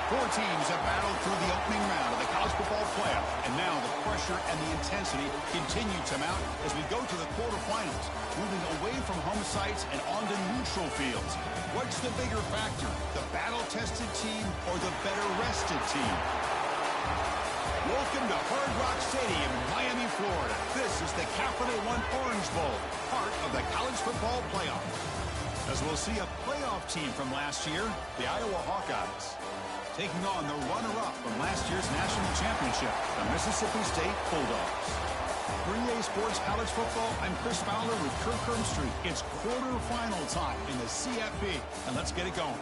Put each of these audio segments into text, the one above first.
Four teams have battled through the opening round of the college football playoff, and now the pressure and the intensity continue to mount as we go to the quarterfinals, moving away from home sites and onto neutral fields. What's the bigger factor, the battle-tested team or the better-rested team? Welcome to Hard Rock Stadium in Miami, Florida. This is the Capital One Orange Bowl, part of the college football playoff. As we'll see a playoff team from last year, the Iowa Hawkeyes, taking on the runner-up from last year's national championship, the Mississippi State Bulldogs. For EA Sports College Football, I'm Chris Fowler with Kirk Street. It's quarterfinal time in the CFP, and let's get it going.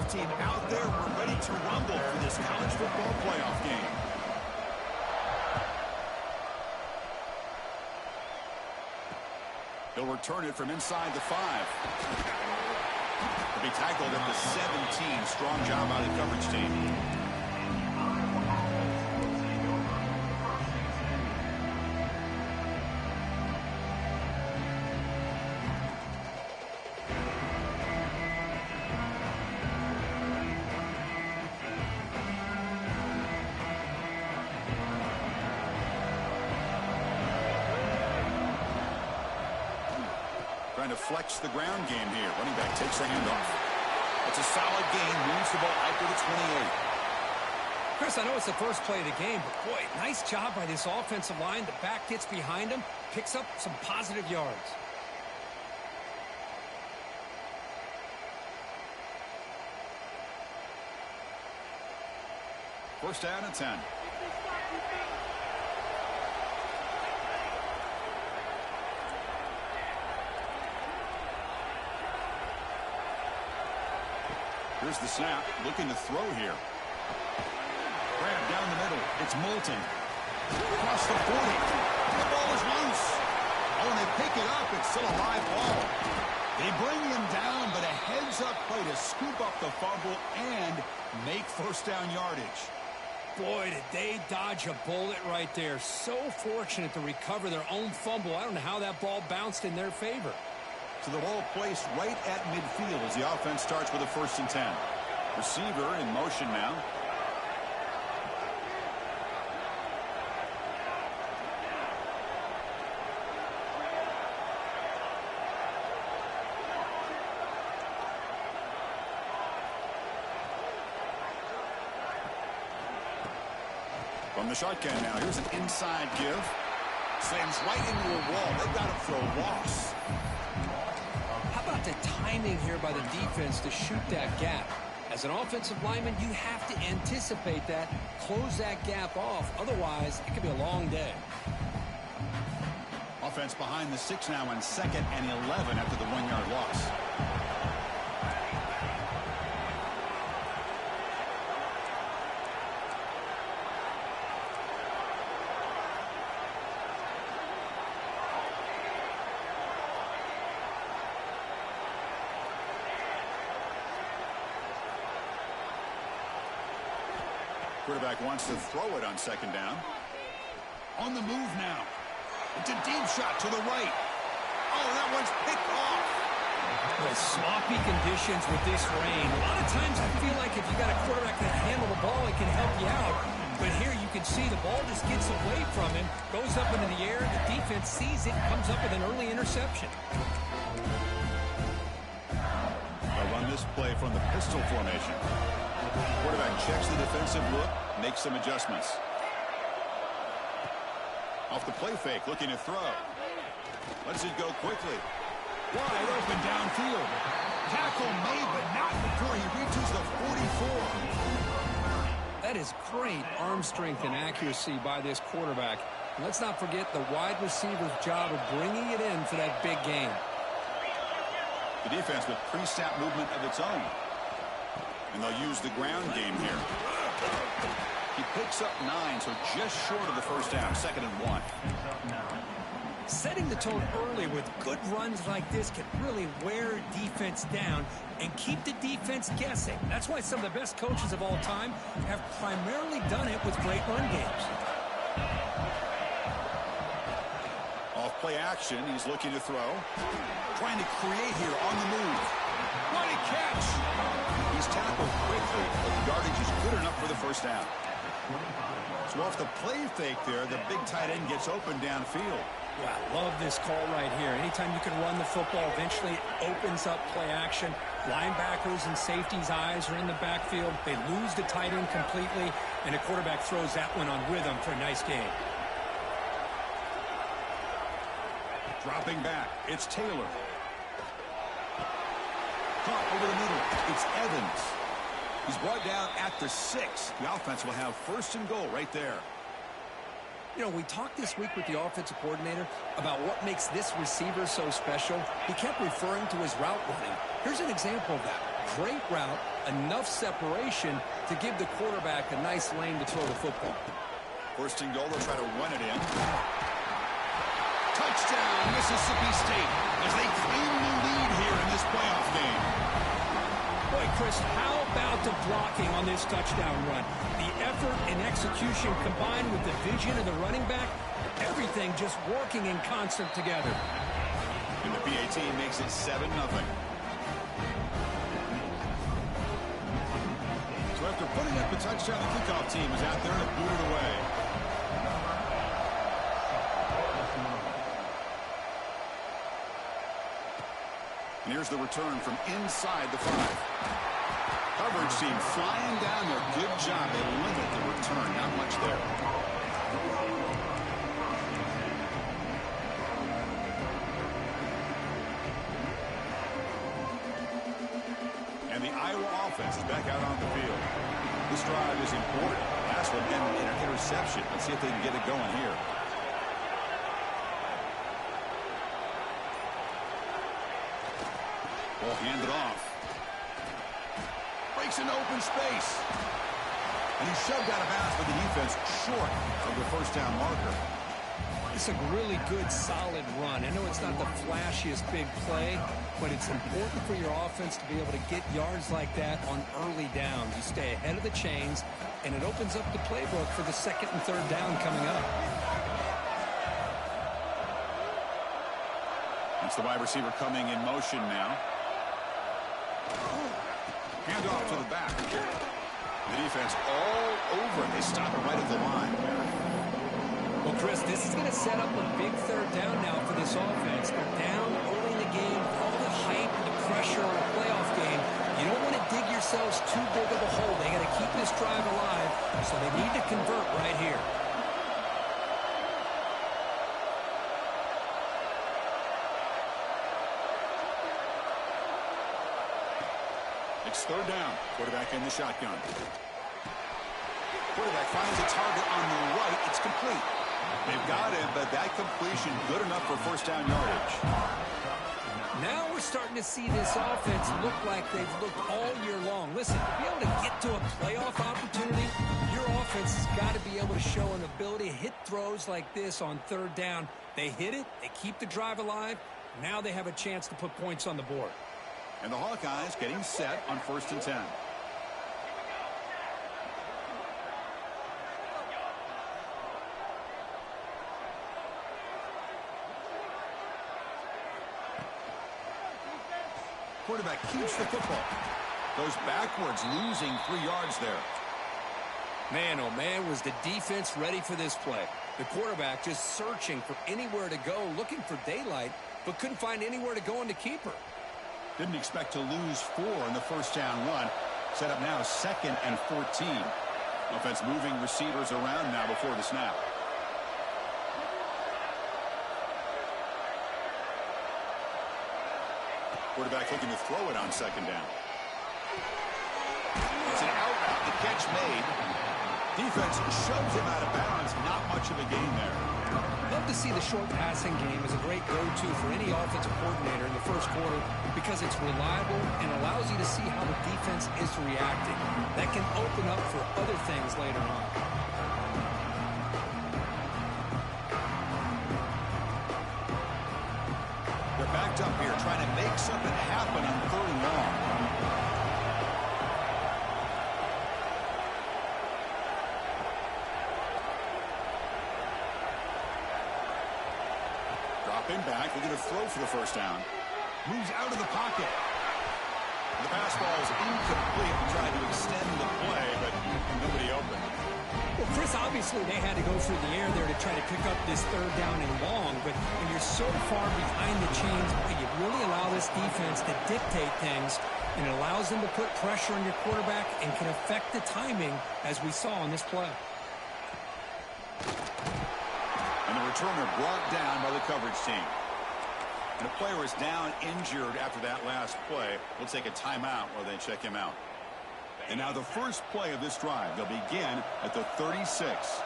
Team out there, we're ready to rumble for this college football playoff game. He'll return it from inside the 5. He'll be tackled at the 17. Strong job by the coverage team. Trying to flex the ground game here. Running back takes the handoff. It's a solid gain. Moves the ball out to the 28. Chris, I know it's the first play of the game, but boy, nice job by this offensive line. The back gets behind him, picks up some positive yards. First down and 10. Here's the snap, looking to throw here. Grab down the middle. It's Moulton. Across the 40. The ball is loose. Oh, and they pick it up. It's still a live ball. They bring him down, but a heads-up play to scoop up the fumble and make first down yardage. Boy, did they dodge a bullet right there. So fortunate to recover their own fumble. I don't know how that ball bounced in their favor. So the ball placed right at midfield as the offense starts with a 1st and 10. Receiver in motion now. From the shotgun now, here's an inside give. Slams right into a wall. They've got him for a loss. How about the timing here by the defense to shoot that gap? As an offensive lineman, you have to anticipate that, close that gap off. Otherwise, it could be a long day. Offense behind the 6 now on 2nd and 11 after the 1-yard loss. Quarterback wants to throw it on 2nd down. On the move now. It's a deep shot to the right. Oh, that one's picked off. With sloppy conditions with this rain, a lot of times I feel like if you got a quarterback that can handle the ball, it can help you out. But here you can see the ball just gets away from him, goes up into the air, the defense sees it, comes up with an early interception. They'll run this play from the pistol formation. Quarterback checks the defensive look, makes some adjustments. Off the play fake, looking to throw. Lets it go quickly. Wide open downfield. Tackle made, but not before he reaches the 44. That is great arm strength and accuracy by this quarterback. And let's not forget the wide receiver's job of bringing it in for that big game. The defense with pre-snap movement of its own. And they'll use the ground game here. He picks up 9, so just short of the first down, 2nd and 1. Setting the tone early with good runs like this can really wear defense down and keep the defense guessing. That's why some of the best coaches of all time have primarily done it with great run games. Off play action, he's looking to throw. Trying to create here on the move. What a catch! He's tackled quickly, but the yardage is good enough for the first down. So off the play fake there, the big tight end gets open downfield. Yeah, I love this call right here. Anytime you can run the football, eventually it opens up play action. Linebackers and safeties' eyes are in the backfield. They lose the tight end completely, and the quarterback throws that one on rhythm for a nice gain. Dropping back, it's Taylor. Caught over the middle, it's Evans. He's brought down at the 6. The offense will have first and goal right there. You know, we talked this week with the offensive coordinator about what makes this receiver so special. He kept referring to his route running. Here's an example of that. Great route, enough separation to give the quarterback a nice lane to throw the football. First and goal, they'll try to run it in. Touchdown, Mississippi State, as they claim the lead here in this playoff game. Boy, Chris, how about the blocking on this touchdown run? The effort and execution combined with the vision of the running back, everything just working in concert together. And the PAT makes it 7-0. So after putting up a touchdown, the kickoff team is out there to boot it away. And here's the return from inside the 5. Coverage team flying down there. Good job. They limit the return. Not much there. And the Iowa offense is back out on the field. This drive is important. Last one ended in an interception. Let's see if they can get it going here. Ball handed off. Breaks an open space. And he's shoved out of bounds with the defense short of the first down marker. It's a really good, solid run. I know it's not the flashiest big play, but it's important for your offense to be able to get yards like that on early downs. You stay ahead of the chains, and it opens up the playbook for the second and third down coming up. It's the wide receiver coming in motion now. Hand off to the back. The defense all over. They stop it right at the line. Well, Chris, this is going to set up a big third down now for this offense. They're down early in the game. All the hype and the pressure on a playoff game. You don't want to dig yourselves too big of a hole. They got to keep this drive alive, so they need to convert right here. It's third down. Quarterback in the shotgun. Quarterback finds a target on the right. It's complete. They've got him, but that completion good enough for first down yardage. Now we're starting to see this offense look like they've looked all year long. Listen, to be able to get to a playoff opportunity, your offense has got to be able to show an ability to hit throws like this on third down. They hit it. They keep the drive alive. Now they have a chance to put points on the board. And the Hawkeyes getting set on 1st and 10. Quarterback keeps the football. Goes backwards, losing 3 yards there. Man, oh man, was the defense ready for this play. The quarterback just searching for anywhere to go, looking for daylight, but couldn't find anywhere to go in the keeper. Didn't expect to lose 4 in the first down run. Set up now 2nd and 14. Offense moving receivers around now before the snap. Quarterback looking to throw it on 2nd down. It's an out route. The catch made. Defense shoves him out of bounds. Not much of a gain there. Love to see the short passing game as a great go-to for any offensive coordinator in the first quarter because it's reliable and allows you to see how the defense is reacting. That can open up for other things later on. backed up here, trying to make something happen on 3rd and long. Dropping back, we're going to throw for the first down. Moves out of the pocket. The pass ball is incomplete. Trying to extend the play, but nobody open. Well, Chris, obviously they had to go through the air there to try to pick up this 3rd down and long, but when you're so far behind the chains, you really allow this defense to dictate things, and it allows them to put pressure on your quarterback and can affect the timing, as we saw on this play. And the returner brought down by the coverage team. And a player is down injured after that last play. We'll take a timeout while they check him out. And now the first play of this drive. They'll begin at the 36.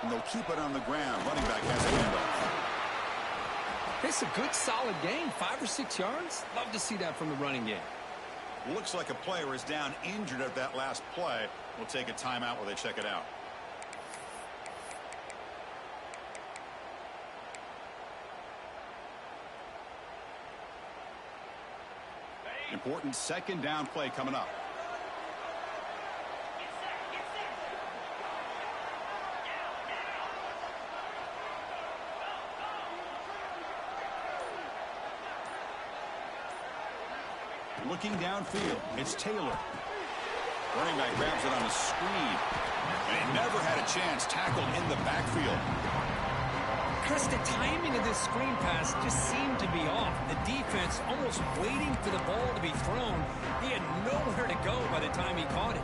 And they'll keep it on the ground. Running back has a handoff. It's a good, solid gain. 5 or 6 yards. Love to see that from the running game. Looks like a player is down injured at that last play. We'll take a timeout while they check it out. Important 2nd down play coming up. Looking downfield, it's Taylor. Running back grabs it on a screen. And he never had a chance, tackled in the backfield. Chris, the timing of this screen pass just seemed to be off. The defense almost waiting for the ball to be thrown. He had nowhere to go by the time he caught it.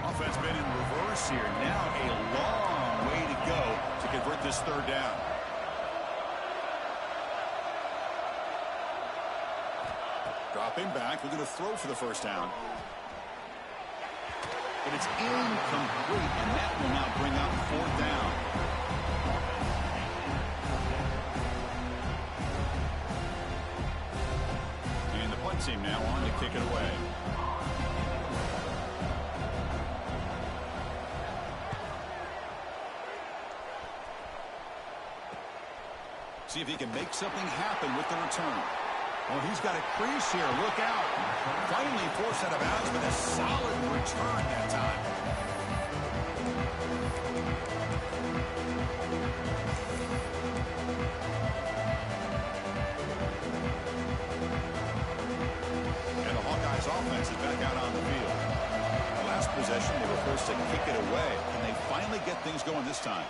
Offense been in reverse here. Now a long way to go to convert this 3rd down. Dropping back, we're going to throw for the first down. But it's incomplete, and that will now bring up 4th down. And the punt team now on to kick it away. See if he can make something happen with the return. Oh, he's got a crease here. Look out. Finally forced out of bounds with a solid return that time. And the Hawkeyes offense is back out on the field. The last possession, they were forced to kick it away, and they finally get things going this time.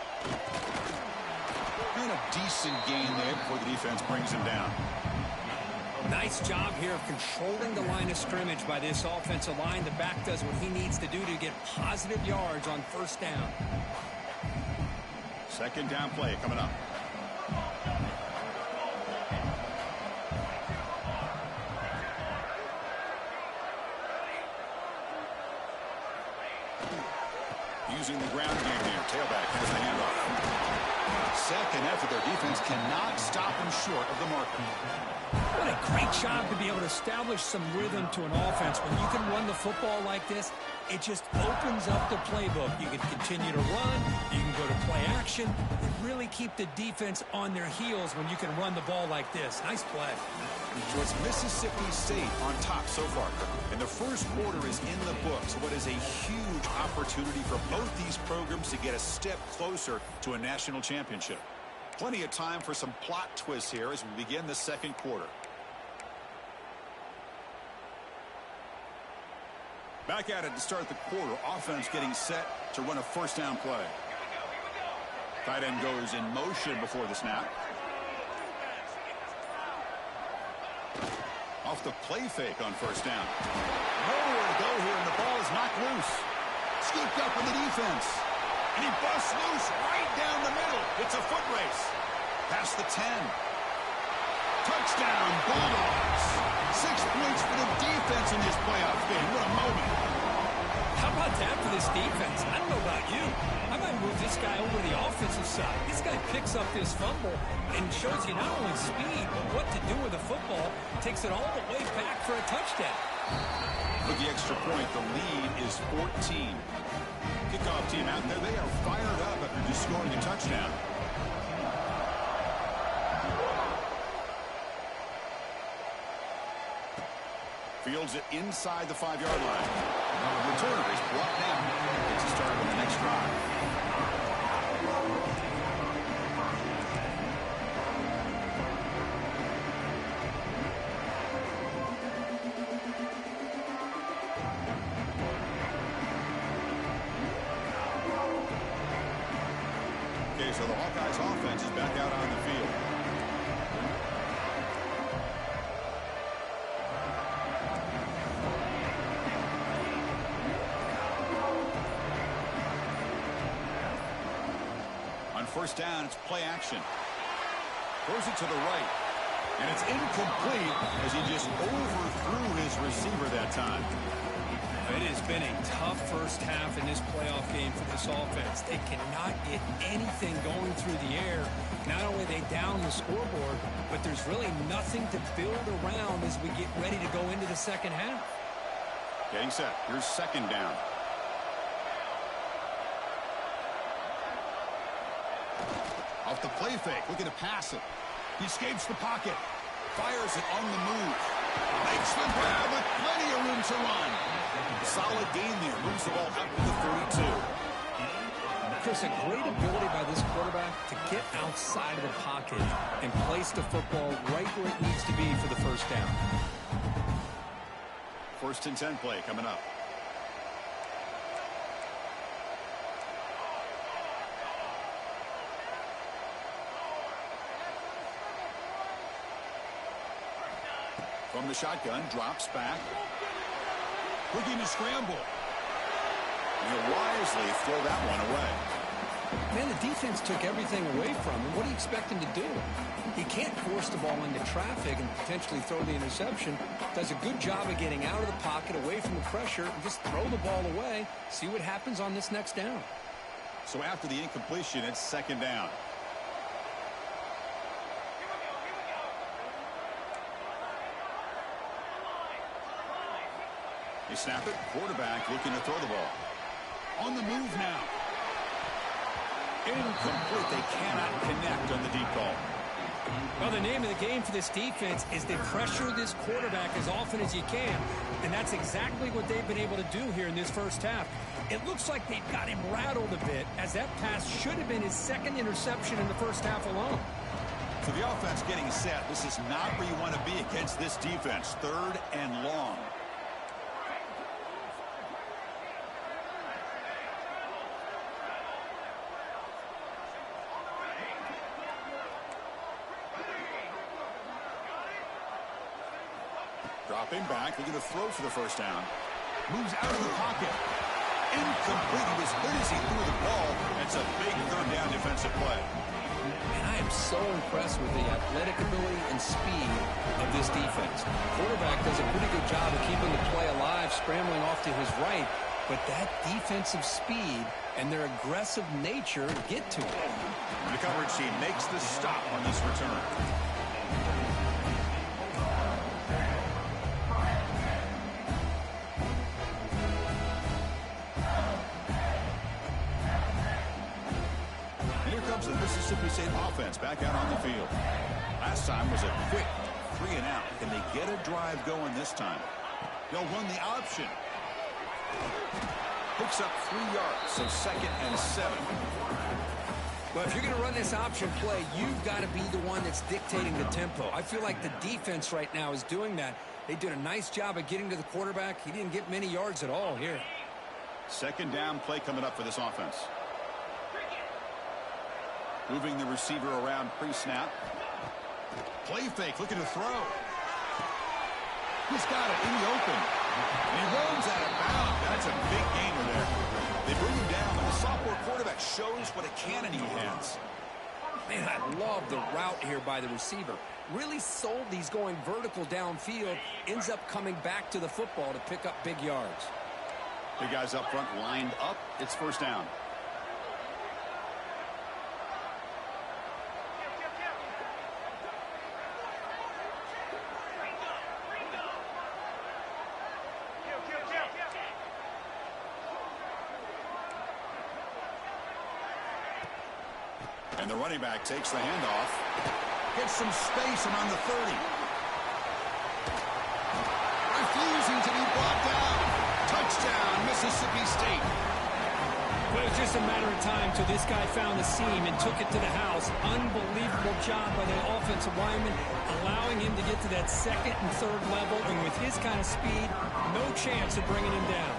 And a decent gain there before the defense brings him down. Nice job here of controlling the line of scrimmage by this offensive line. The back does what he needs to do to get positive yards on 1st down. 2nd down play coming up. Using the ground game here. Tailback has the handoff. 2nd effort. Their defense cannot stop him short of the marker. What a great job to be able to establish some rhythm to an offense. When you can run the football like this, it just opens up the playbook. You can continue to run, you can go to play action, and really keep the defense on their heels when you can run the ball like this. Nice play. So it's Mississippi State on top so far. And the first quarter is in the books. What is a huge opportunity for both these programs to get a step closer to a national championship. Plenty of time for some plot twists here as we begin the 2nd quarter. Back at it to start the quarter. Offense getting set to run a 1st down play. Tight end goes in motion before the snap. Off the play fake on 1st down. Nowhere to go here, and the ball is knocked loose. Scooped up in the defense. And he busts loose right down the middle. It's a foot race. Past the 10. Touchdown, Bulldogs. 6 points for the defense in this playoff game. What a moment. How about that for this defense? I don't know about you. I might move this guy over to the offensive side. This guy picks up this fumble and shows you not only speed, but what to do with the football. Takes it all the way back for a touchdown. With the extra point, the lead is 14. Kickoff team out there, they are fired up after just scoring a touchdown. Fields it inside the 5-yard line. The returner is brought down. Gets a start on the next drive. Okay, so the Hawkeyes offense is back out on the field. On first down, it's play action. Throws it to the right. And it's incomplete as he just overthrew his receiver that time. It has been a tough first half in this playoff game for this offense. They cannot get anything going through the air. Not only are they down the scoreboard, but there's really nothing to build around as we get ready to go into the second half. Getting set. Here's second down. Off the play fake, looking to pass it. He escapes the pocket. Fires it on the move. Makes the grab with plenty of room to run. Solid gain there. Moves the ball out to the 32. Chris, a great ability by this quarterback to get outside of the pocket and place the football right where it needs to be for the first down. First and 10 play coming up. From the shotgun, drops back. Looking to scramble. And he'll wisely throw that one away. Man, the defense took everything away from him. What do you expect him to do? He can't force the ball into traffic and potentially throw the interception. Does a good job of getting out of the pocket, away from the pressure, and just throw the ball away. See what happens on this next down. So after the incompletion, it's second down. They snap it. Quarterback looking to throw the ball. On the move now. Incomplete. They cannot connect on the deep ball. Well, the name of the game for this defense is they pressure this quarterback as often as you can, and that's exactly what they've been able to do here in this first half. It looks like they've got him rattled a bit, as that pass should have been his second interception in the first half alone. So the offense getting set. This is not where you want to be against this defense. Third and long. Dropping back, looking to throw for the first down. Moves out of the pocket. Incomplete. He was good as he threw the ball. It's a big third down defensive play. And I am so impressed with the athletic ability and speed of this defense. Quarterback does a pretty good job of keeping the play alive, scrambling off to his right. But that defensive speed and their aggressive nature get to him. The coverage team makes the stop on this return. The Mississippi State offense back out on the field. Last time was a quick 3-and-out. Can they get a drive going this time? They'll run the option. Picks up 3 yards, so second and 7. Well, if you're going to run this option play, you've got to be the one that's dictating the tempo. I feel like the defense right now is doing that. They did a nice job of getting to the quarterback. He didn't get many yards at all here. Second down play coming up for this offense. Moving the receiver around pre-snap. Play fake, looking to throw. He's got it in the open. And he runs out of bounds. That's a big gainer there. They bring him down, but the sophomore quarterback shows what a cannon he has. Man, I love the route here by the receiver. Really sold these going vertical downfield. Ends up coming back to the football to pick up big yards. Big guys up front lined up. It's first down. And the running back takes the handoff. Gets some space around the 30. Refusing to be brought down. Touchdown, Mississippi State. Well, it was just a matter of time till this guy found the seam and took it to the house. Unbelievable job by the offensive lineman, allowing him to get to that second and third level. And with his kind of speed, no chance of bringing him down.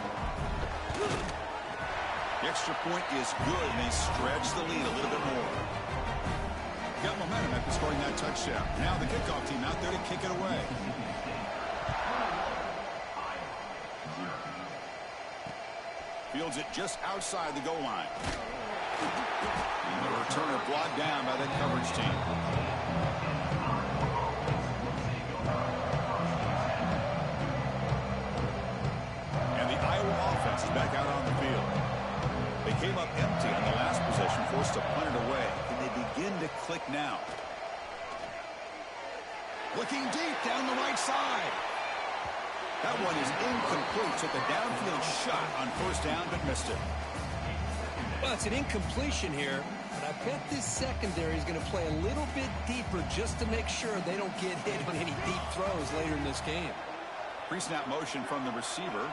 The extra point is good, and they stretch the lead a little bit more. Got momentum after scoring that touchdown. Now the kickoff team out there to kick it away. Fields it just outside the goal line. And the returner blocked down by that coverage team. And the Iowa offense is back out on the field. They came up empty on the last possession, forced to punt it away. And they begin to click now. Looking deep down the right side. That one is incomplete. Took a downfield shot on first down, but missed it. Well, it's an incompletion here, but I bet this secondary is going to play a little bit deeper just to make sure they don't get hit on any deep throws later in this game. Pre-snap motion from the receiver.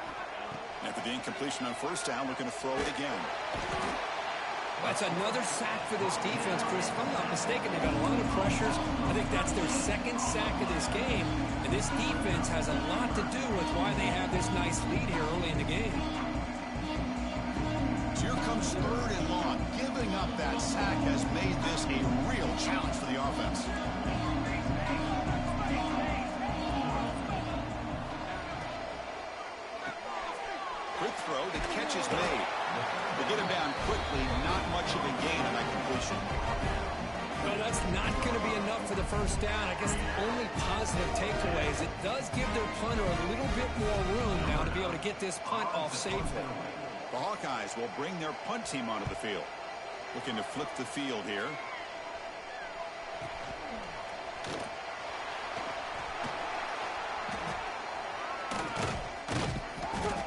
After the incompletion on first down, looking to throw it again. That's another sack for this defense, Chris. If I'm not mistaken, they've got a lot of pressures. I think that's their second sack of this game. And this defense has a lot to do with why they have this nice lead here early in the game. So here comes third and long. Giving up that sack has made this a real challenge for the offense. Quick throw, the catch is made. They get him down quickly, not much of a gain on that completion. Well, that's not going to be enough for the first down. I guess the only positive takeaway is it does give their punter a little bit more room now to be able to get this punt off safely. The Hawkeyes will bring their punt team onto the field. Looking to flip the field here.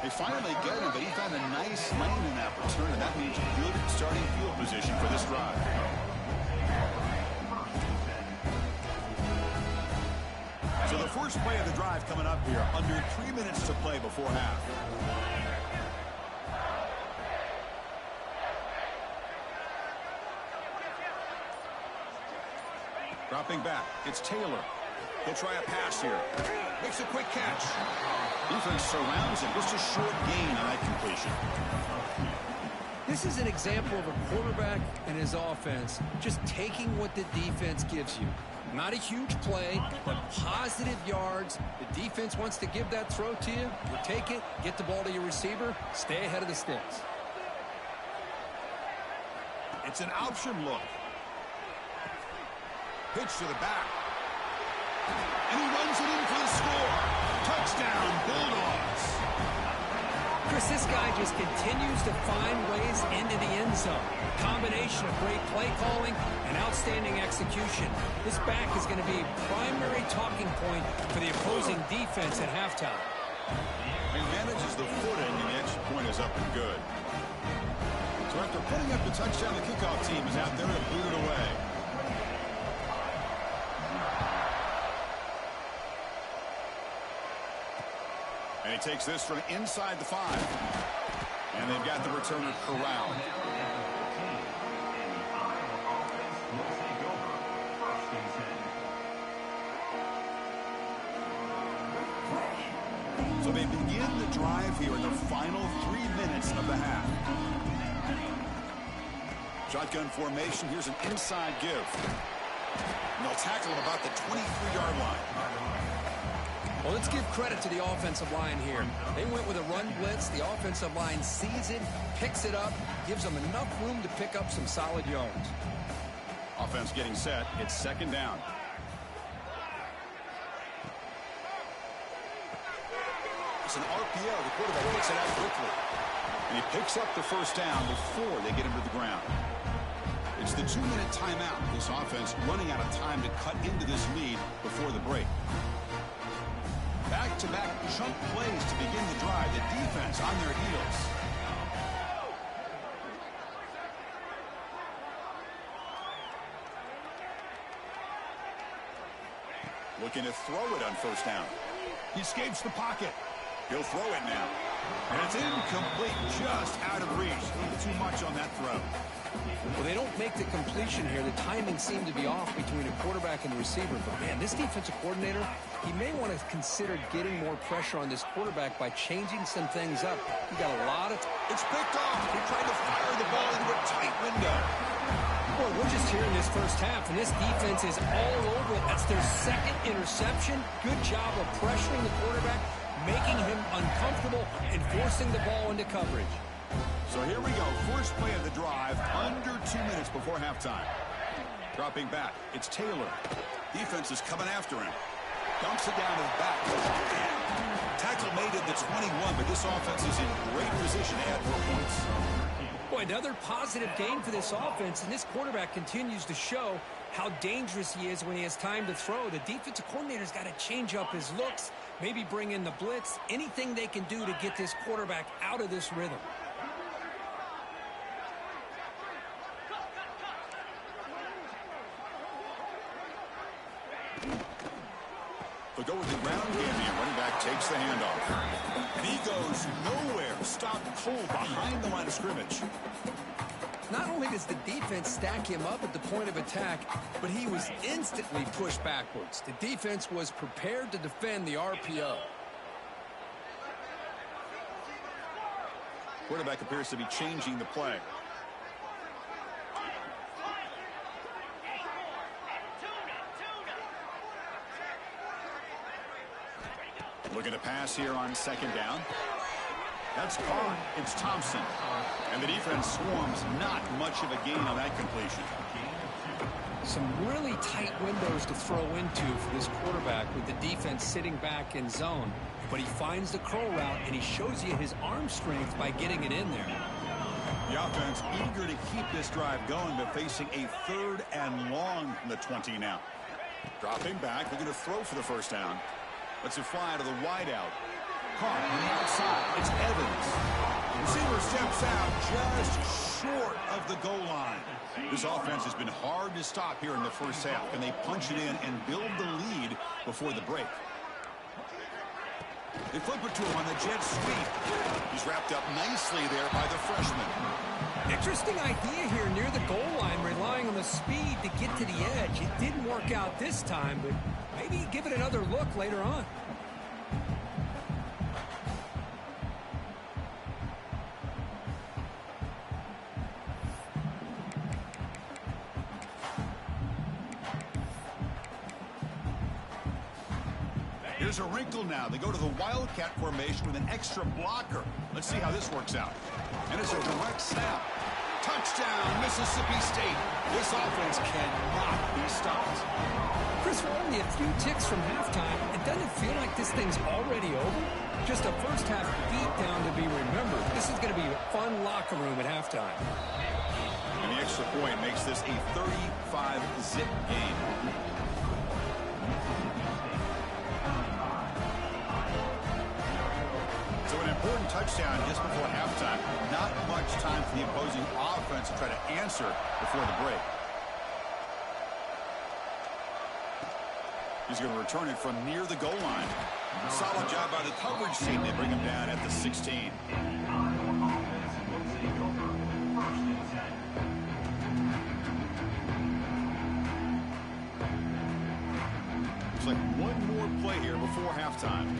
They finally get him, but he found a nice lane in that return, and that means good starting field position for this drive. So the first play of the drive coming up here, under 3 minutes to play before half. Dropping back, it's Taylor. He'll try a pass here. Makes a quick catch. Defense surrounds him. Just a short gain on that completion. This is an example of a quarterback and his offense just taking what the defense gives you. Not a huge play, but positive yards. The defense wants to give that throw to you. You take it, get the ball to your receiver, stay ahead of the sticks. It's an option look. Pitch to the back. And he runs it in for the score. Touchdown, Bulldogs. Chris, this guy just continues to find ways into the end zone. Combination of great play calling and outstanding execution. This back is going to be a primary talking point for the opposing defense at halftime. He manages the footing, and the extra point is up and good. So after putting up the touchdown, the kickoff team is out there to boot it away. And he takes this from inside the 5. And they've got the returner corralled. So they begin the drive here in the final 3 minutes of the half. Shotgun formation. Here's an inside give. And they'll tackle him about the 23-yard line. Well, let's give credit to the offensive line here. They went with a run blitz. The offensive line sees it, picks it up, gives them enough room to pick up some solid yards. Offense getting set. It's second down. It's an RPO. The quarterback gets it out quickly. And he picks up the first down before they get him to the ground. It's the 2-minute timeout. This offense running out of time to cut into this lead before the break. Back-to-back chunk plays to begin the drive. The defense on their heels. Looking to throw it on first down. He escapes the pocket. He'll throw it now. And it's incomplete, just out of reach. A little too much on that throw. Well, they don't make the completion here. The timing seemed to be off between a quarterback and the receiver. But, man, this defensive coordinator, he may want to consider getting more pressure on this quarterback by changing some things up. He got a lot of... It's picked off. He tried to fire the ball into a tight window. Boy, we're just here in this first half, and this defense is all over it. That's their second interception. Good job of pressuring the quarterback, making him uncomfortable, and forcing the ball into coverage. So here we go. First play of the drive, under 2 minutes before halftime. Dropping back, it's Taylor. Defense is coming after him. Dumps it down to the back. Tackle made at the 21, but this offense is in great position to add 4 points. Boy, another positive game for this offense, and this quarterback continues to show how dangerous he is when he has time to throw. The defensive coordinator's got to change up his looks, maybe bring in the blitz, anything they can do to get this quarterback out of this rhythm. They'll go with the ground game here. Running back takes the handoff. And he goes nowhere. Stopped cold behind the line of scrimmage. Not only does the defense stack him up at the point of attack, but he was instantly pushed backwards. The defense was prepared to defend the RPO. Quarterback appears to be changing the play. Looking to pass here on second down. That's caught. It's Thompson. And the defense swarms. Not much of a gain on that completion. Some really tight windows to throw into for this quarterback with the defense sitting back in zone. But he finds the curl route, and he shows you his arm strength by getting it in there. The offense eager to keep this drive going, but facing a 3rd and long from the 20 now. Dropping back, looking to throw for the first down. Lets it fly to the wideout. Caught on the outside. It's Evans. Receiver steps out just short of the goal line. This offense has been hard to stop here in the first half. Can they punch it in and build the lead before the break? They flip it to him on the jet sweep. He's wrapped up nicely there by the freshman. Interesting idea here near the goal line, relying on the speed to get to the edge. It didn't work out this time, but maybe give it another look later on. Here's a wrinkle now. They go to the Wildcat formation with an extra blocker. Let's see how this works out. And it's a direct snap. Touchdown, Mississippi State. This offense cannot be stopped. Chris, we're only a few ticks from halftime. It doesn't feel like this thing's already over. Just a first half beatdown to be remembered. This is going to be a fun locker room at halftime. And the extra point makes this a 35-zip game. So an important touchdown just before halftime. Not much time for the opposing offense to try to answer before the break. He's going to return it from near the goal line. Solid job by the coverage team. They bring him down at the 16. Looks like one more play here before halftime.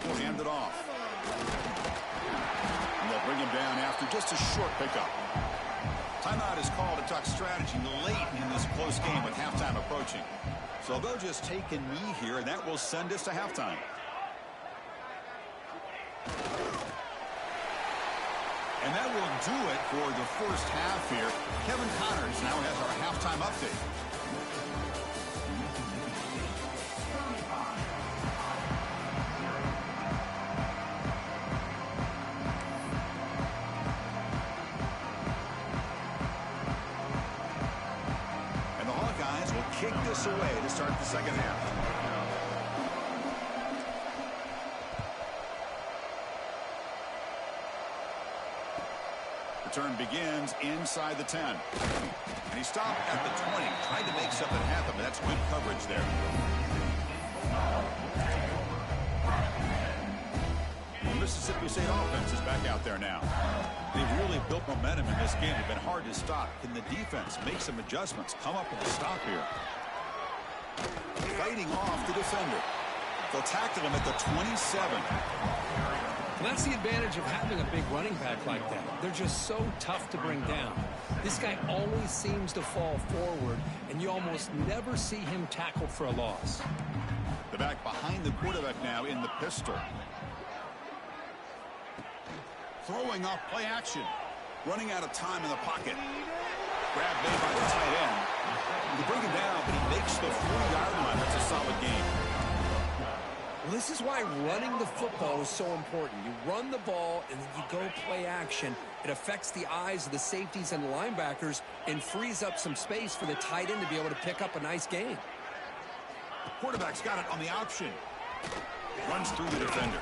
We'll hand it off. And they'll bring him down after just a short pickup. Timeout is called to talk strategy late in this close game with halftime approaching. So they'll just take a knee here, and that will send us to halftime. And that will do it for the first half here. Kevin Connors now has our halftime update. Kick this away to start the second half. Return begins inside the 10. And he stopped at the 20. Tried to make something happen, but that's good coverage there. The Mississippi State offense is back out there now. They've really built momentum in this game. It's been hard to stop. Can the defense make some adjustments? Come up with a stop here. Fighting off the defender. They'll tackle him at the 27. Well, that's the advantage of having a big running back like that. They're just so tough to bring down. This guy always seems to fall forward, and you almost never see him tackled for a loss. The back behind the quarterback now in the pistol. Throwing off play action. Running out of time in the pocket. Grab made by the tight end. They bring him down, but he makes the 40-yard line. That's a solid gain. Well, this is why running the football is so important. You run the ball, and then you go play action. It affects the eyes of the safeties and the linebackers and frees up some space for the tight end to be able to pick up a nice gain. The quarterback's got it on the option. Runs through the defender.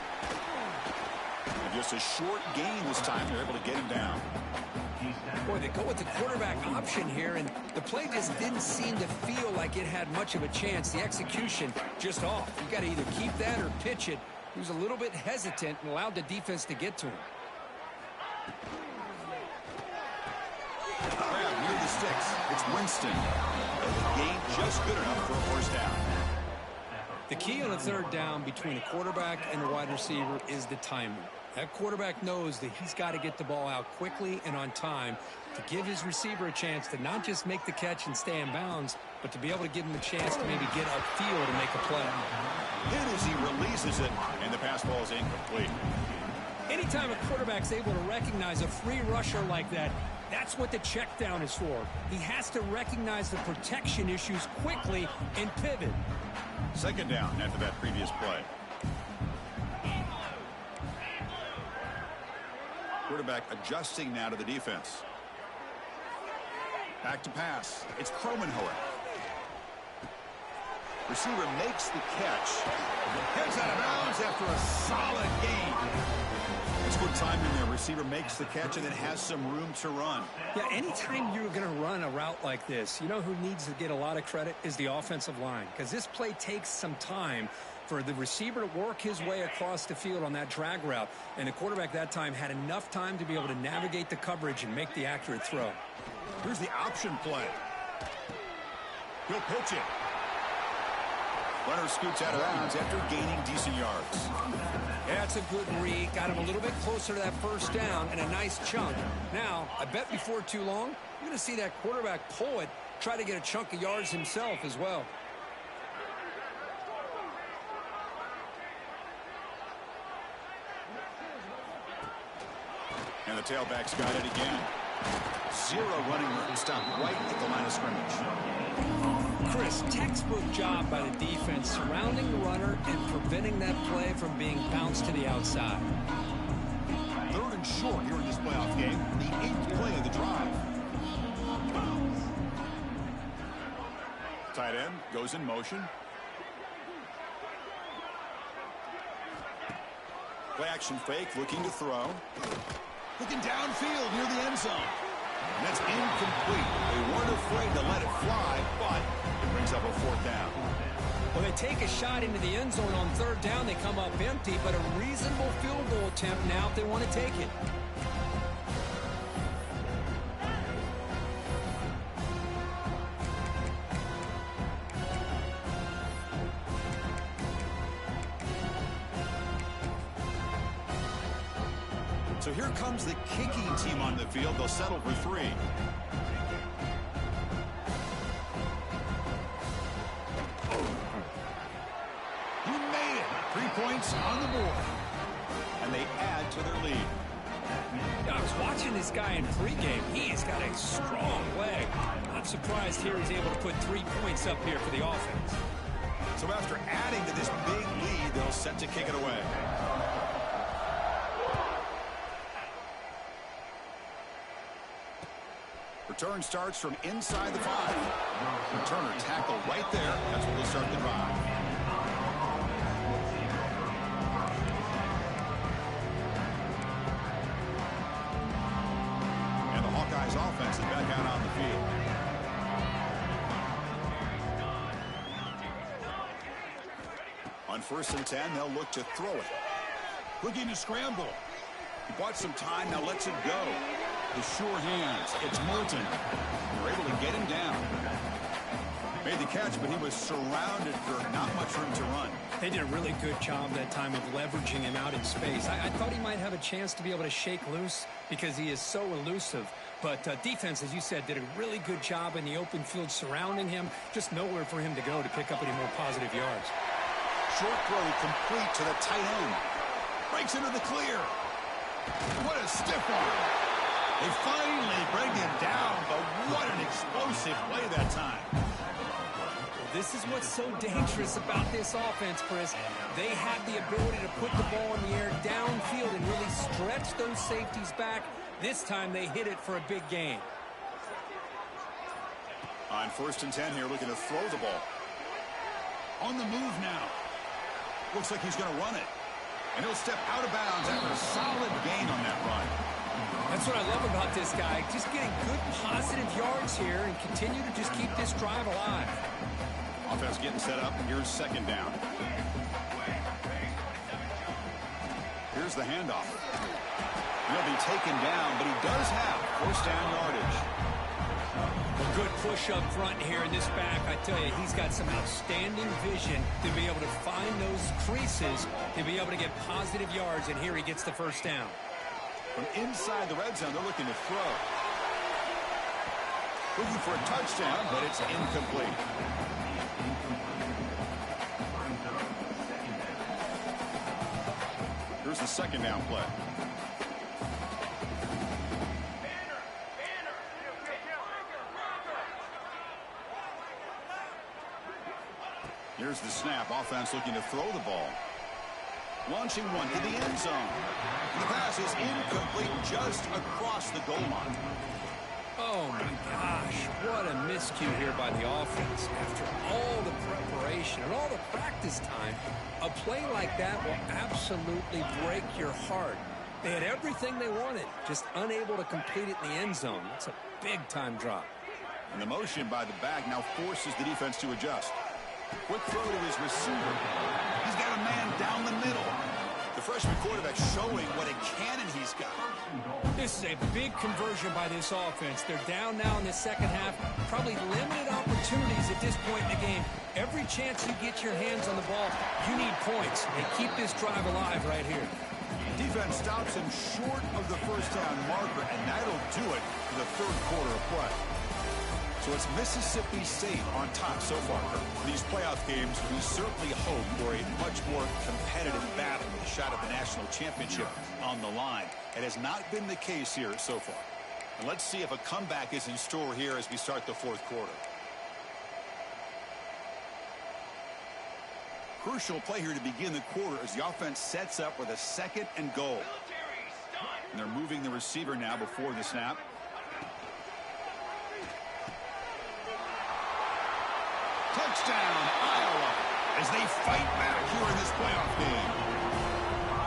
And just a short gain this time. They're able to get him down. Boy, they go with the quarterback option here, and the play just didn't seem to feel like it had much of a chance. The execution just off. You got to either keep that or pitch it. He was a little bit hesitant and allowed the defense to get to him. Grab near the sticks. It's Winston. And the gain just good enough for a first down. The key on a third down between a quarterback and a wide receiver is the timing. That quarterback knows that he's got to get the ball out quickly and on time to give his receiver a chance to not just make the catch and stay in bounds, but to be able to give him a chance to maybe get upfield and make a play. Hit as he releases it, and the pass ball is incomplete. Anytime a quarterback's able to recognize a free rusher like that, that's what the check down is for. He has to recognize the protection issues quickly and pivot. Second down after that previous play. Quarterback adjusting now to the defense. Back to pass. It's Kromenhoek. Receiver makes the catch. Heads out of bounds after a solid gain. That's good timing there. Receiver makes the catch and then has some room to run. Yeah, anytime you're going to run a route like this, you know who needs to get a lot of credit is the offensive line, because this play takes some time for the receiver to work his way across the field on that drag route, and the quarterback that time had enough time to be able to navigate the coverage and make the accurate throw. Here's the option play. He'll pitch it. Runner scoots out of bounds after gaining decent yards. Yeah, it's a good read. Got him a little bit closer to that first down and a nice chunk. Now, I bet before too long, you're going to see that quarterback pull it, try to get a chunk of yards himself as well. And the tailback's got it again. Zero running room. Stopped right at the line of scrimmage. Chris, textbook job by the defense surrounding the runner and preventing that play from being bounced to the outside. Third and short here in this playoff game. The 8th play of the drive. Tight end goes in motion. Play action fake, looking to throw. Looking downfield near the end zone. And that's incomplete. They weren't afraid to let it fly, but it brings up a fourth down. Well, they take a shot into the end zone on third down. They come up empty, but a reasonable field goal attempt now if they want to take it. So here comes the kicking team on the field. They'll settle for 3. He made it. 3 points on the board. And they add to their lead. I was watching this guy in pregame. He's got a strong leg. I'm surprised here he's able to put 3 points up here for the offense. So after adding to this big lead, they'll set to kick it away. Return starts from inside the 5. Returner tackle right there. That's where they'll start the drive. offense is back out on the field. On 1st and 10, they'll look to throw it. Looking to scramble. He bought some time, now lets it go. The sure hands. It's Moulton. They're able to get him down. Made the catch, but he was surrounded for not much room to run. They did a really good job that time of leveraging him out in space. I thought he might have a chance to be able to shake loose because he is so elusive. But defense, as you said, did a really good job in the open field surrounding him. Just nowhere for him to go to pick up any more positive yards. Short throw complete to the tight end. Breaks into the clear. What a stiff arm. They finally bring him down, but what an explosive play that time. This is what's so dangerous about this offense, Chris. They have the ability to put the ball in the air downfield and really stretch those safeties back. This time they hit it for a big gain. On 1st and 10 here, looking to throw the ball. On the move now. Looks like he's going to run it. And he'll step out of bounds after a solid gain on that run. That's what I love about this guy. Just getting good positive yards here and continue to just keep this drive alive. Offense getting set up. Here's 2nd down. Here's the handoff. He'll be taken down, but he does have 1st down yardage. A good push up front here in this back. I tell you, he's got some outstanding vision to be able to find those creases, to be able to get positive yards, and here he gets the 1st down. From inside the red zone, they're looking to throw. Looking for a touchdown, but it's incomplete. Here's the 2nd down play. Here's the snap. Offense looking to throw the ball. Launching one to the end zone. The pass is incomplete just across the goal line. Oh, my gosh. What a miscue here by the offense. After all the preparation and all the practice time, a play like that will absolutely break your heart. They had everything they wanted, just unable to complete it in the end zone. It's a big-time drop. And the motion by the back now forces the defense to adjust. Quick throw to his receiver. He's got a man down the middle. The freshman quarterback showing what a cannon he's got. This is a big conversion by this offense. They're down now in the 2nd half. Probably limited opportunities at this point in the game. Every chance you get your hands on the ball, you need points. They keep this drive alive right here. Defense stops him short of the 1st down marker, and that'll do it for the 3rd quarter of play. So it's Mississippi State on top so far. These playoff games, we certainly hope for a much more competitive battle with a shot at the national championship on the line. It has not been the case here so far. And let's see if a comeback is in store here as we start the 4th quarter. Crucial play here to begin the quarter as the offense sets up with a 2nd and goal. And they're moving the receiver now before the snap. Touchdown, Iowa, as they fight back here in this playoff game.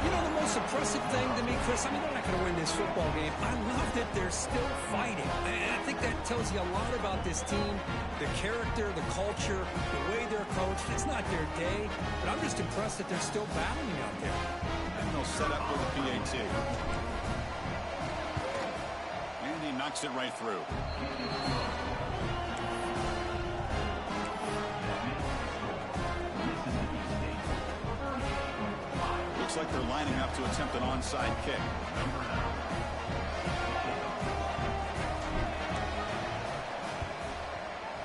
You know, the most impressive thing to me, Chris, I mean, they're not going to win this football game. I love that they're still fighting. And I think that tells you a lot about this team, the character, the culture, the way they're coached. It's not their day, but I'm just impressed that they're still battling out there. And they'll set up with a PAT. And he knocks it right through. Looks like they're lining up to attempt an onside kick.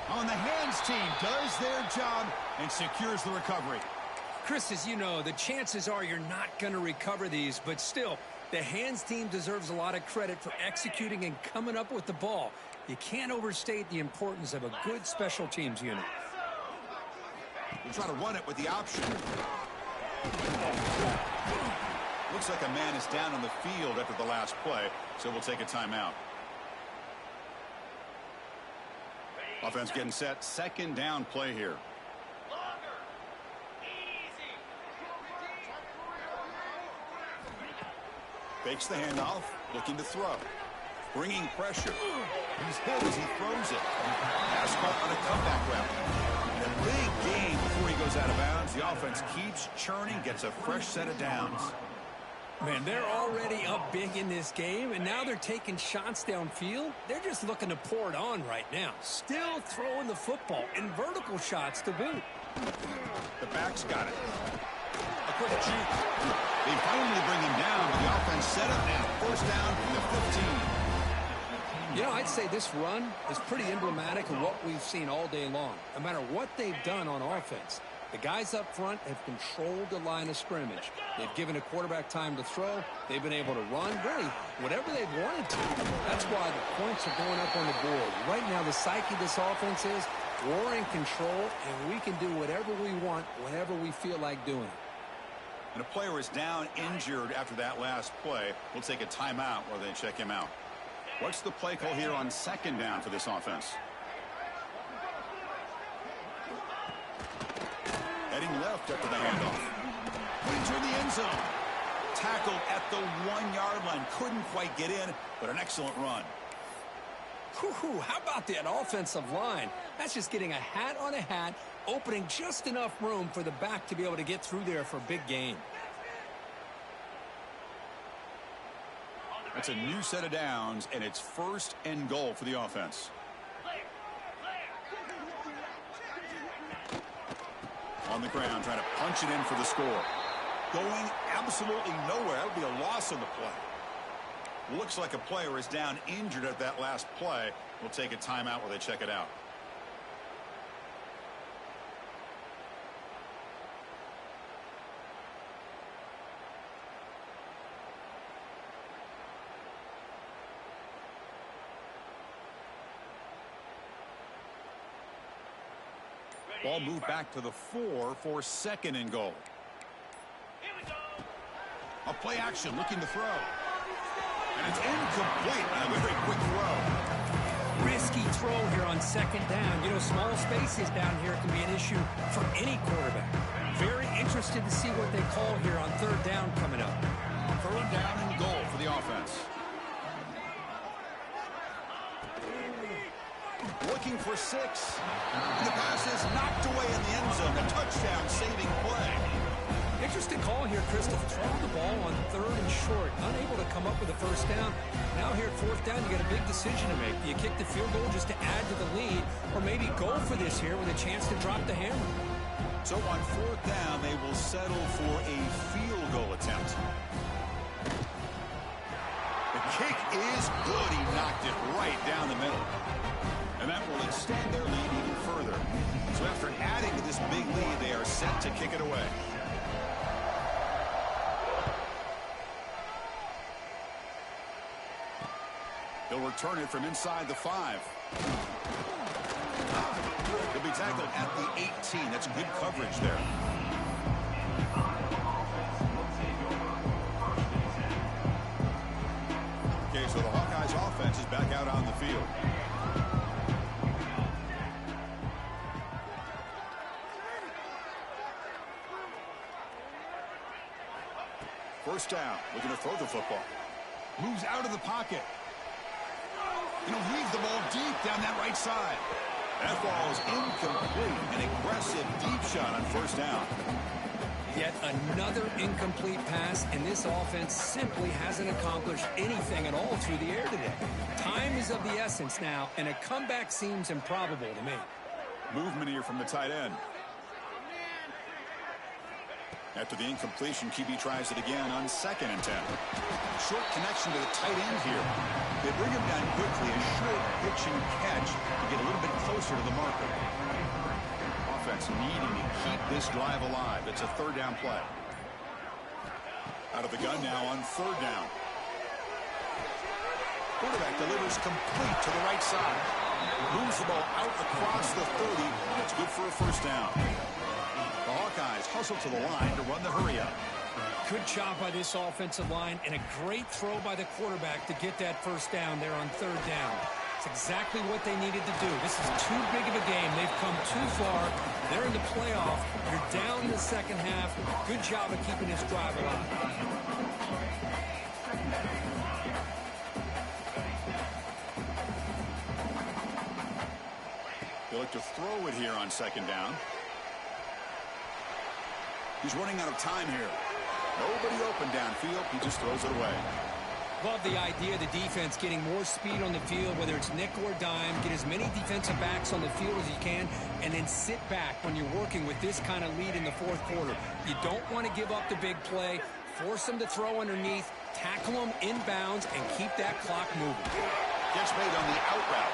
On the hands team does their job and secures the recovery. Chris, as you know, the chances are you're not going to recover these, but still, the hands team deserves a lot of credit for executing and coming up with the ball. You can't overstate the importance of a good special teams unit. We'll try to run it with the option. Looks like a man is down on the field after the last play, so we'll take a timeout. Offense getting set. 2nd down play here. Fakes the handoff, looking to throw. bringing pressure. He's hit as he throws it. Pass caught on a comeback route. And a big gain before he goes out of bounds. The offense keeps churning, gets a fresh set of downs. Man, they're already up big in this game, and now they're taking shots downfield. They're just looking to pour it on right now. Still throwing the football, and vertical shots to boot. The back's got it. A quick juke. They finally bring him down, but the offense set up now. First down from the 15. You know, I'd say this run is pretty emblematic of what we've seen all day long. No matter what they've done on offense, the guys up front have controlled the line of scrimmage. They've given a quarterback time to throw. They've been able to run, really, whatever they've wanted to. That's why the points are going up on the board. Right now, the psyche of this offense is we're in control, and we can do whatever we want, whenever we feel like doing it. And a player is down injured after that last play. We'll take a timeout while they check him out. What's the play call here on second down for this offense? Heading left after the handoff. Into the end zone. Tackled at the 1-yard line. Couldn't quite get in, but an excellent run. Whew, how about that offensive line? That's just getting a hat on a hat, opening just enough room for the back to be able to get through there for a big gain. That's a new set of downs, and it's first and goal for the offense. On the ground, trying to punch it in for the score. Going absolutely nowhere. That would be a loss on the play. Looks like a player is down injured at that last play. We'll take a timeout while they check it out. Ball moved back to the 4 for second and goal. A play action looking to throw. And it's incomplete on a very quick throw. Risky throw here on second down. You know, small spaces down here can be an issue for any quarterback. Very interested to see what they call here on third down coming up. Third down and goal for the offense. Looking for 6. And the pass is knocked away in the end zone. A touchdown-saving play. Interesting call here, Chris, to throw the ball on third and short. Unable to come up with a first down. Now here at fourth down, you got a big decision to make. Do you kick the field goal just to add to the lead, or maybe go for this here with a chance to drop the hammer? So on fourth down, they will settle for a field goal attempt. The kick is good. He knocked it right down the middle. And that will extend their lead even further. So after adding to this big lead, they are set to kick it away. He'll return it from inside the 5. He'll be tackled at the 18. That's good coverage there. Okay, so the Hawkeyes offense is back out on the field. First down, looking to throw the football. Moves out of the pocket. And he'll leave the ball deep down that right side. That ball is incomplete. An aggressive deep shot on first down. Yet another incomplete pass, and this offense simply hasn't accomplished anything at all through the air today. Time is of the essence now, and a comeback seems improbable to me. Movement here from the tight end. After the incompletion, QB tries it again on second and 10. Short connection to the tight end here. They bring him down quickly, a short pitch and catch to get a little bit closer to the marker. Offense needing to keep this drive alive. It's a third down play. Out of the gun now on third down. Quarterback delivers complete to the right side. Moves the ball out across the 30. That's good for a first down. The Hawkeyes hustle to the line to run the hurry-up. Good job by this offensive line, and a great throw by the quarterback to get that first down there on third down. It's exactly what they needed to do. This is too big of a game. They've come too far. They're in the playoff. You're down in the second half. Good job of keeping this drive alive. look to throw it here on second down. He's running out of time here. Nobody open downfield. He just throws it away. Love the idea of the defense getting more speed on the field, whether it's nickel or dime. Get as many defensive backs on the field as you can, and then sit back when you're working with this kind of lead in the fourth quarter. You don't want to give up the big play. Force them to throw underneath, tackle them inbounds, and keep that clock moving. Gets made on the out route.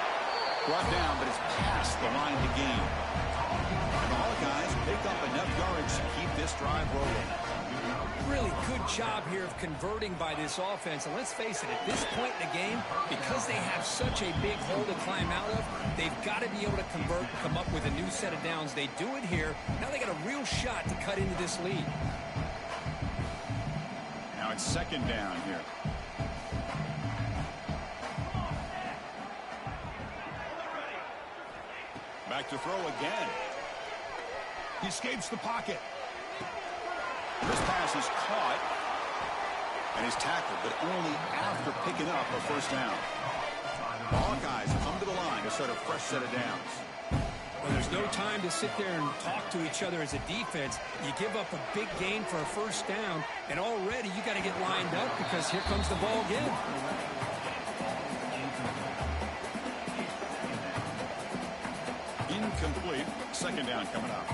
Brought down, but it's past the line to gain. And the Hawkeyes pick up enough yardage to keep this drive rolling. Really good job here of converting by this offense. And let's face it, at this point in the game, because they have such a big hole to climb out of, they've got to be able to convert and come up with a new set of downs. They do it here. Now they got a real shot to cut into this lead. Now it's second down here. Back to throw again. He escapes the pocket. This pass is caught, and he's tackled, but only after picking up a first down. The Hawkeyes come to the line to start a fresh set of downs. Well, there's no time to sit there and talk to each other as a defense. You give up a big gain for a first down, and already you got to get lined up because here comes the ball again. Incomplete. Second down coming up.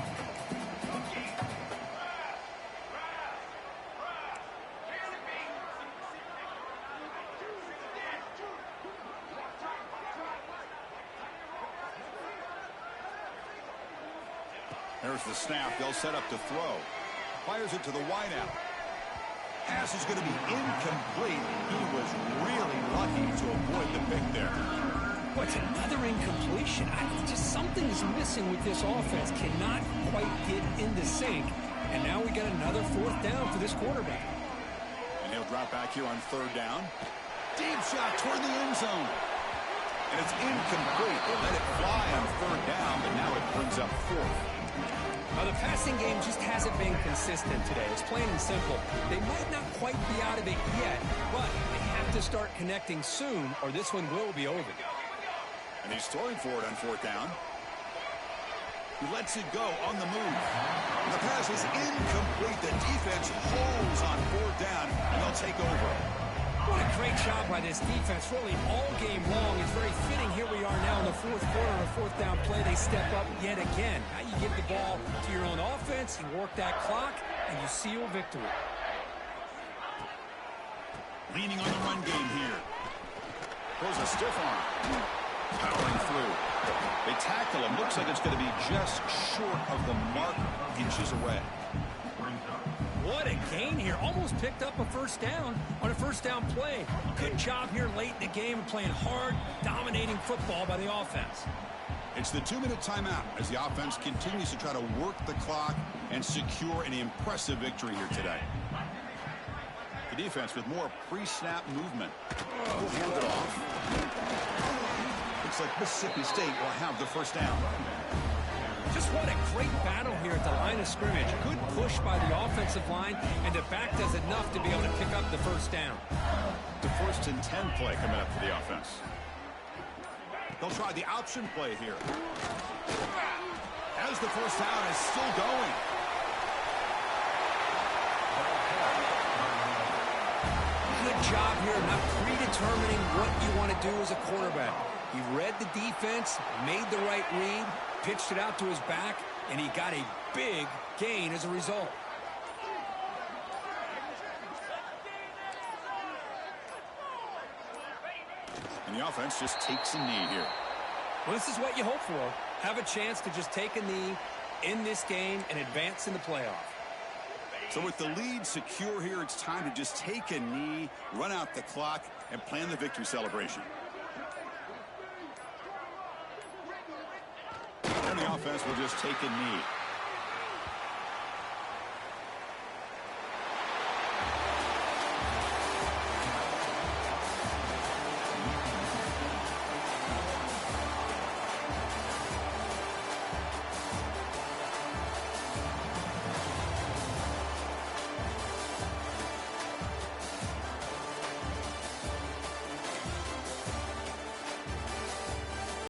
There's the snap. They'll set up to throw. Fires it to the wideout. Pass is going to be incomplete. He was really lucky to avoid the pick there. What's another incompletion? Something's missing with this offense. Cannot quite get into sync. And now we got another fourth down for this quarterback. And he'll drop back here on third down. Deep shot toward the end zone. And it's incomplete. They let it fly on third down, but now it brings up fourth. Now, the passing game just hasn't been consistent today. It's plain and simple. They might not quite be out of it yet, but they have to start connecting soon, or this one will be over. And he's throwing for it on fourth down. He lets it go on the move. And the pass is incomplete. The defense holds on fourth down, and they'll take over. What a great job by this defense, really all game long. It's very fitting. Here we are now in the fourth quarter, a fourth down play. They step up yet again. Now you give the ball to your own offense, you work that clock, and you seal victory. Leaning on the run game here. Throws a stiff arm. Powering through. They tackle him. Looks like it's going to be just short of the mark, inches away. What a gain here. Almost picked up a first down on a first down play. Good job here late in the game of playing hard, dominating football by the offense. It's the 2-minute timeout as the offense continues to try to work the clock and secure an impressive victory here today. The defense with more pre-snap movement. Will hand it off. Looks like Mississippi State will have the first down. Just what a great battle here at the line of scrimmage. Good push by the offensive line, and the back does enough to be able to pick up the first down. The 1st and 10 play coming up for the offense. They'll try the option play here. As the first down is still going. Good job here, not predetermining what you want to do as a quarterback. He read the defense, made the right read, pitched it out to his back, and he got a big gain as a result. And the offense just takes a knee here. Well, this is what you hope for. Have a chance to just take a knee in this game and advance in the playoff. So with the lead secure here, it's time to just take a knee, run out the clock, and plan the victory celebration. And the offense will just take a knee.